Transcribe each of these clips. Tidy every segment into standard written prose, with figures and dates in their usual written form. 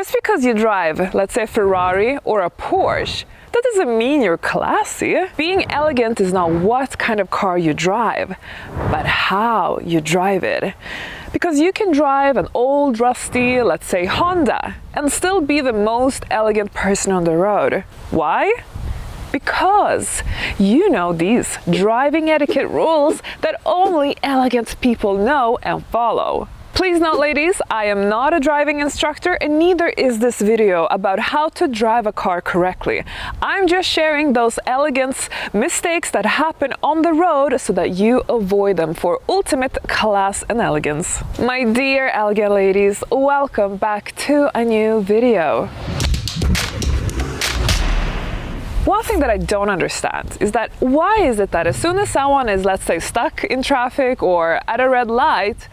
Just because you drive, let's say, a Ferrari or a Porsche, that doesn't mean you're classy. Being elegant is not what kind of car you drive, but how you drive it. Because you can drive an old, rusty, let's say, Honda, and still be the most elegant person on the road. Why? Because you know these driving etiquette rules that only elegant people know and follow. Please note, ladies, I am not a driving instructor, and neither is this video about how to drive a car correctly. I'm just sharing those elegance mistakes that happen on the road so that you avoid them for ultimate class and elegance. My dear elegant ladies, welcome back to a new video. One thing that I don't understand is that why is it that as soon as someone is, let's say, stuck in traffic or at a red light,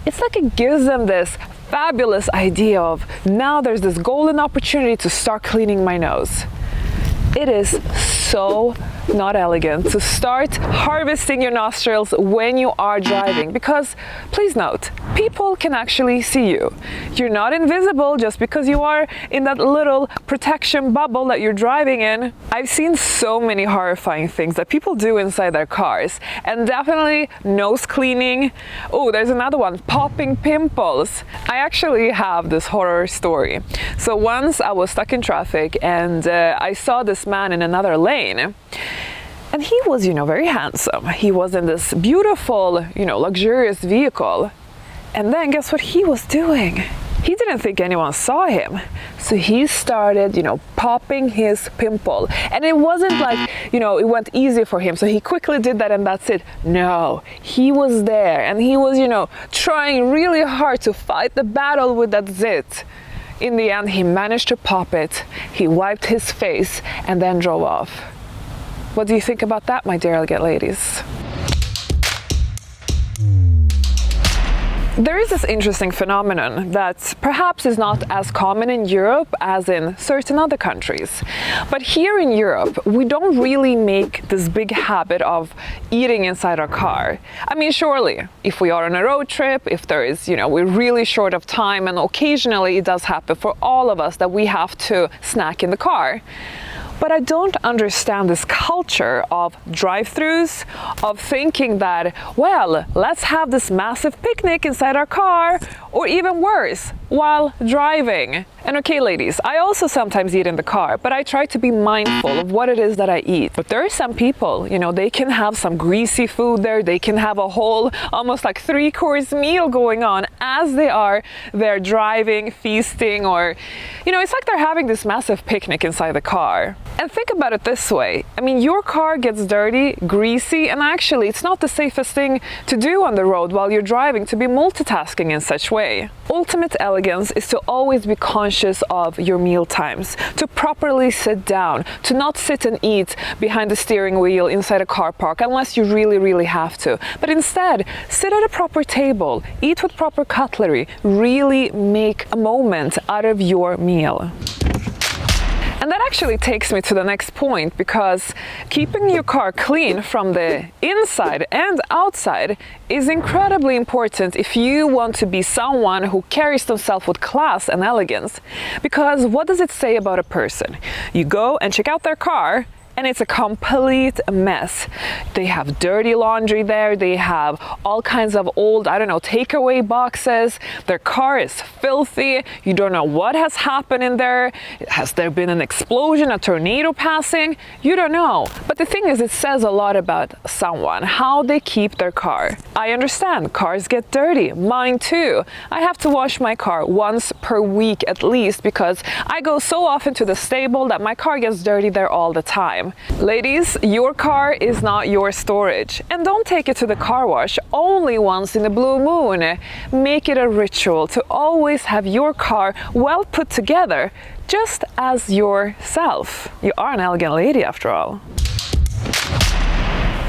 it's like it gives them this fabulous idea of, now there's this golden opportunity to start cleaning my nose. It is so not elegant to start harvesting your nostrils when you are driving, because please note, people can actually see you. You're not invisible just because you are in that little protection bubble that you're driving in. I've seen so many horrifying things that people do inside their cars, and definitely nose cleaning. Oh, there's another one, popping pimples. I actually have this horror story. So once I was stuck in traffic and I saw this man in another lane. And he was, very handsome. He was in this beautiful, luxurious vehicle. And then guess what he was doing? He didn't think anyone saw him. So he started, popping his pimple. And it wasn't like, it went easy for him. So he quickly did that and that's it. No, he was there and he was, trying really hard to fight the battle with that zit. In the end, he managed to pop it. He wiped his face and then drove off. What do you think about that, my dear elegant ladies? There is this interesting phenomenon that perhaps is not as common in Europe as in certain other countries. But here in Europe, we don't really make this big habit of eating inside our car. I mean, surely, if we are on a road trip, if there is, we're really short of time, and occasionally it does happen for all of us that we have to snack in the car. But I don't understand this culture of drive-thrus, of thinking that, well, let's have this massive picnic inside our car, or even worse, while driving. And okay, ladies, I also sometimes eat in the car, but I try to be mindful of what it is that I eat. But there are some people, they can have some greasy food there, they can have a whole, almost like 3-course meal going on as they are there driving, feasting, or, it's like they're having this massive picnic inside the car. And think about it this way. I mean, your car gets dirty, greasy, and actually it's not the safest thing to do on the road while you're driving, to be multitasking in such way. Ultimate elegance is to always be conscious of your meal times, to properly sit down, to not sit and eat behind the steering wheel inside a car park unless you really, really have to. But instead, sit at a proper table, eat with proper cutlery, really make a moment out of your meal. And that actually takes me to the next point, because keeping your car clean from the inside and outside is incredibly important if you want to be someone who carries themselves with class and elegance. Because what does it say about a person? You go and check out their car, and it's a complete mess. They have dirty laundry there, they have all kinds of old, takeaway boxes, their car is filthy, you don't know what has happened in there, has there been an explosion, a tornado passing? You don't know. But the thing is, it says a lot about someone, how they keep their car. I understand, cars get dirty, mine too. I have to wash my car once per week at least, because I go so often to the stable that my car gets dirty there all the time. Ladies, your car is not your storage, and don't take it to the car wash only once in a blue moon. Make it a ritual to always have your car well put together, just as yourself. You are an elegant lady after all.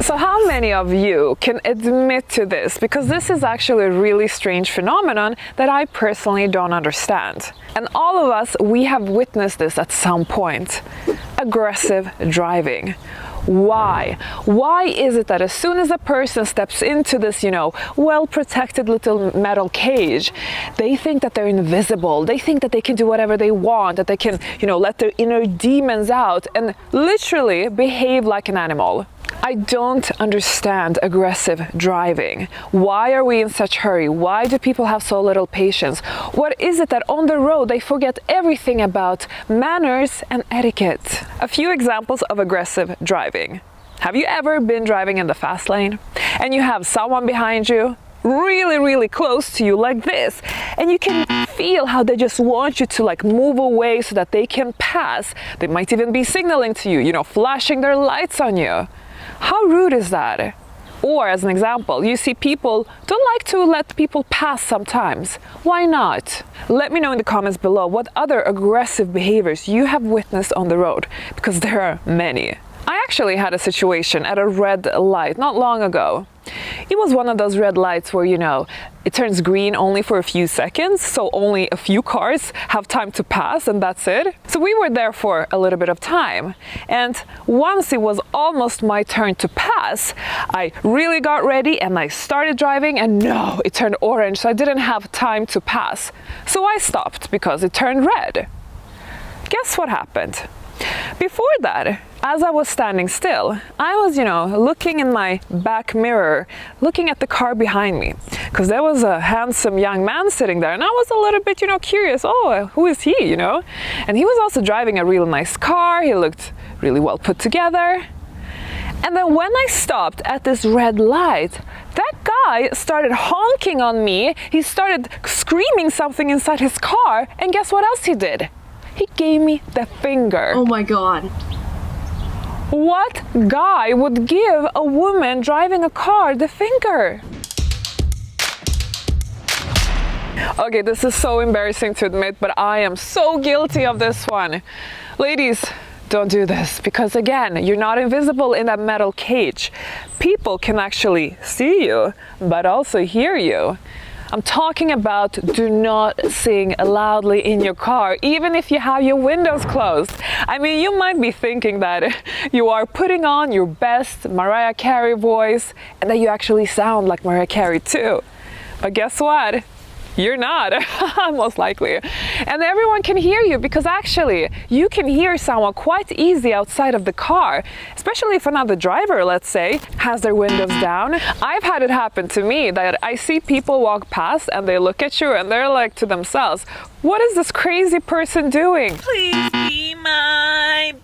So how many of you can admit to this? Because this is actually a really strange phenomenon that I personally don't understand. And all of us, we have witnessed this at some point. Aggressive driving. Why? Why is it that as soon as a person steps into this, well-protected little metal cage, they think that they're invisible, they think that they can do whatever they want, that they can, let their inner demons out and literally behave like an animal? I don't understand aggressive driving. Why are we in such hurry? Why do people have so little patience? What is it that on the road they forget everything about manners and etiquette? A few examples of aggressive driving. Have you ever been driving in the fast lane and you have someone behind you really, really close to you like this, and you can feel how they just want you to move away so that they can pass? They might even be signaling to you, flashing their lights on you. How rude is that? Or as an example, you see people don't like to let people pass sometimes. Why not? Let me know in the comments below what other aggressive behaviors you have witnessed on the road, because there are many. I actually had a situation at a red light not long ago. It was one of those red lights where, it turns green only for a few seconds, so only a few cars have time to pass and that's it. So we were there for a little bit of time. And once it was almost my turn to pass, I really got ready and I started driving, and no, it turned orange, so I didn't have time to pass. So I stopped because it turned red. Guess what happened? Before that, as I was standing still, I was, looking in my back mirror, looking at the car behind me, because there was a handsome young man sitting there, and I was a little bit, curious. Oh, who is he, And he was also driving a really nice car. He looked really well put together. And then when I stopped at this red light, that guy started honking on me. He started screaming something inside his car, and guess what else he did? He gave me the finger. Oh my God. What guy would give a woman driving a car the finger? Okay, this is so embarrassing to admit, but I am so guilty of this one. Ladies, don't do this, because again, you're not invisible in that metal cage. People can actually see you, but also hear you. I'm talking about do not sing loudly in your car, even if you have your windows closed. I mean, you might be thinking that you are putting on your best Mariah Carey voice and that you actually sound like Mariah Carey too. But guess what? You're not, most likely. And everyone can hear you, because actually you can hear someone quite easy outside of the car, especially if another driver, let's say, has their windows down. I've had it happen to me that I see people walk past and they look at you and they're like to themselves, what is this crazy person doing? Please be my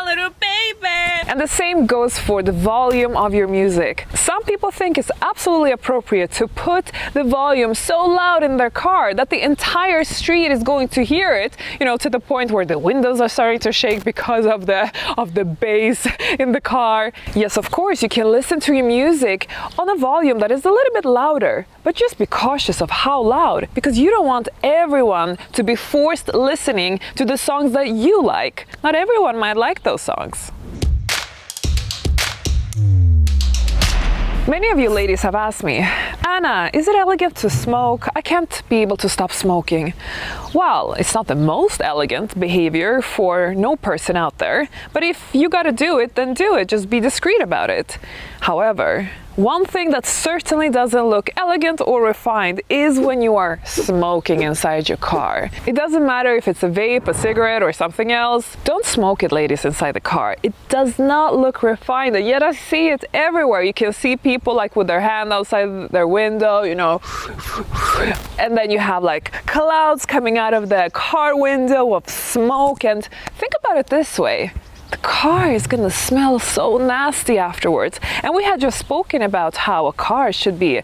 little baby. And the same goes for the volume of your music. Some people think it's absolutely appropriate to put the volume so loud in their car that the entire street is going to hear it, to the point where the windows are starting to shake because of the bass in the car. Yes, of course, you can listen to your music on a volume that is a little bit louder, but just be cautious of how loud, because you don't want everyone to be forced listening to the songs that you like. Not everyone might like those songs. Many of you ladies have asked me, Anna, is it elegant to smoke? I can't be able to stop smoking. Well, it's not the most elegant behavior for no person out there, but if you gotta do it, then do it. Just be discreet about it. However, one thing that certainly doesn't look elegant or refined is when you are smoking inside your car. It doesn't matter if it's a vape, a cigarette, or something else. Don't smoke it, ladies, inside the car. It does not look refined, and yet I see it everywhere. You can see people with their hand outside their window, and then you have clouds coming out of the car window of smoke. And think about it this way. The car is gonna smell so nasty afterwards. And we had just spoken about how a car should be,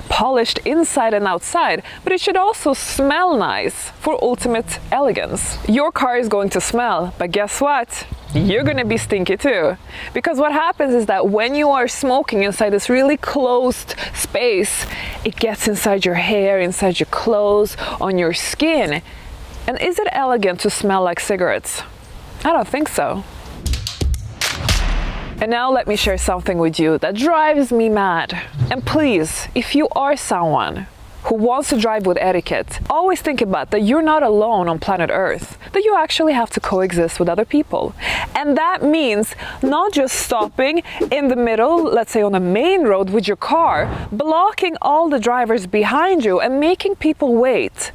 polished inside and outside, but it should also smell nice for ultimate elegance. Your car is going to smell, but guess what? You're gonna be stinky too. Because what happens is that when you are smoking inside this really closed space, it gets inside your hair, inside your clothes, on your skin. And is it elegant to smell like cigarettes? I don't think so. And now let me share something with you that drives me mad. And please, if you are someone who wants to drive with etiquette, always think about that you're not alone on planet Earth, that you actually have to coexist with other people. And that means not just stopping in the middle, let's say on a main road with your car, blocking all the drivers behind you and making people wait.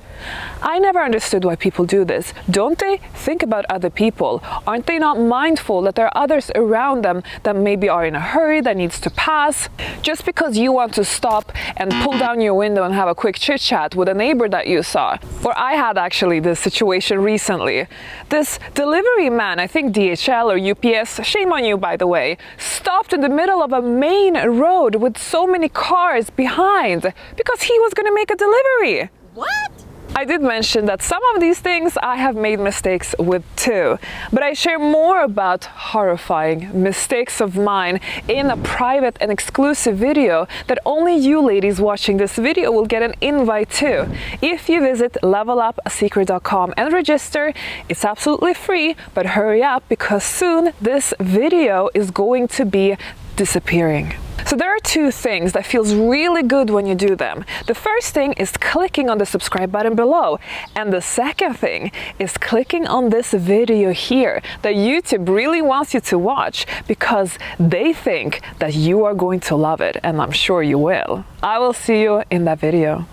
I never understood why people do this. Don't they think about other people? Aren't they not mindful that there are others around them that maybe are in a hurry, that needs to pass? Just because you want to stop and pull down your window and have a quick chit chat with a neighbor that you saw. Or I had actually this situation recently. This delivery man, I think DHL or UPS, shame on you by the way, stopped in the middle of a main road with so many cars behind because he was going to make a delivery. What? I did mention that some of these things I have made mistakes with too, but I share more about horrifying mistakes of mine in a private and exclusive video that only you ladies watching this video will get an invite to. If you visit levelupsecret.com and register, it's absolutely free, but hurry up because soon this video is going to be disappearing. So there are two things that feels really good when you do them. The first thing is clicking on the subscribe button below. And the second thing is clicking on this video here that YouTube really wants you to watch because they think that you are going to love it, and I'm sure you will. I will see you in that video.